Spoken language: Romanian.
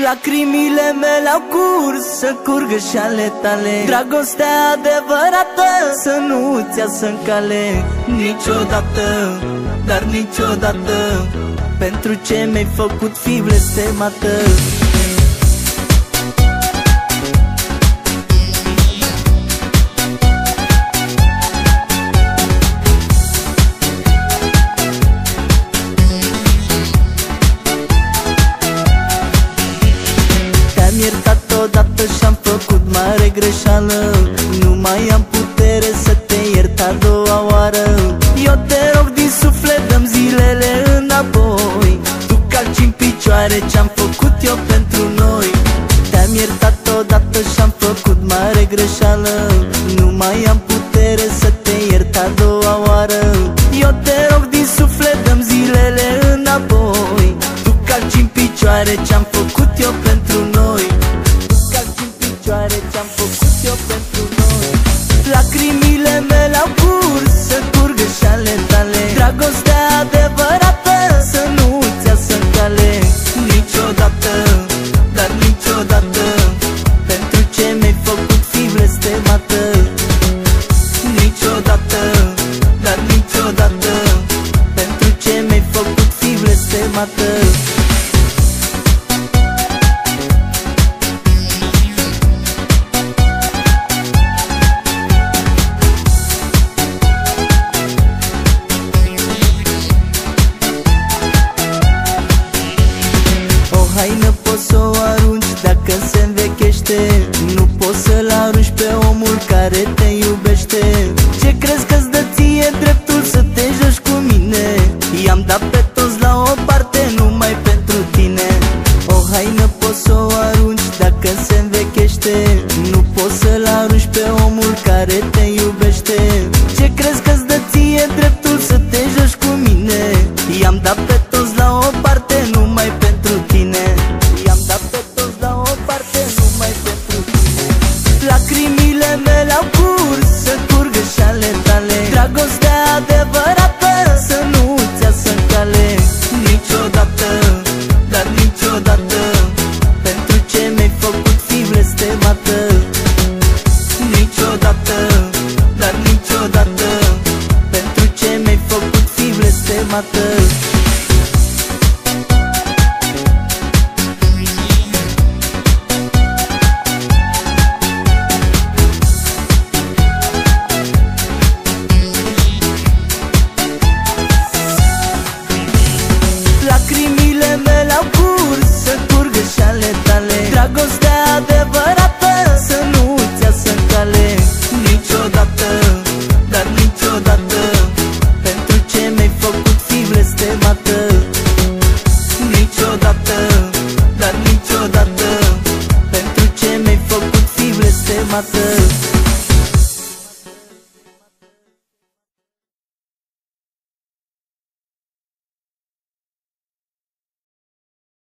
Lacrimile mele au curs să curgă și ale tale. Dragostea adevărată să nu-ți iasă în cale. Niciodată, dar niciodată, pentru ce mi-ai făcut fi blestemată. Te-am iertat odată și-am făcut mare greșeală. Nu mai am putere să te iert a doua oară. Eu te rog din suflet, dă-mi zilele înapoi. Tu calci în picioare ce-am făcut eu pentru noi. Te-am iertat odată și-am făcut mare greșeală. Nu mai am putere să te iert a doua oară. Eu te rog din suflet, dă-mi zilele înapoi. Tu calci în picioare ce-am făcut eu pentru noi. Tu calci în picioare ce-am făcut eu pentru noi. Lacrimile mele au curs să curgă și ale tale. Dragostea adevărată să nu-ți iasă în cale. Niciodată, dar niciodată, pentru ce mi-ai făcut fi blestemată. Niciodată, dar niciodată, pentru ce mi-ai făcut fi blestemată. Haină poți să o arunci dacă se învechește. Nu poți să-l arunci pe omul care te iubește. Ce crezi că-ți dă ție dreptul să te joci cu mine? I-am dat pe toți la o parte numai pentru tine. O haină poți să o arunci dacă se învechește. Nu poți să-l arunci pe omul care te iubește. Ce crezi că-ți dă ție dreptul să te joci cu mine? I-am dat pe toți la o parte numai pentru tine. I-am dat pe toți la o parte numai pentru tine. Lacrimile mele au curs să curgă și ale tale. Dragostea adevărată să nu-ți iasă în cale. Niciodată, dar niciodată, pentru ce mi-ai făcut fi blestemată. Niciodată, dar niciodată, pentru ce mi-ai făcut fi blestemată. Lacrimile mele au curs să curgă și ale tale. Dragostea adevărată să nu-ți iasă în cale. Niciodată, dar niciodată, pentru ce mi-ai făcut fi blestemată. Niciodată, dar niciodată, pentru ce mi-ai făcut fi blestemată.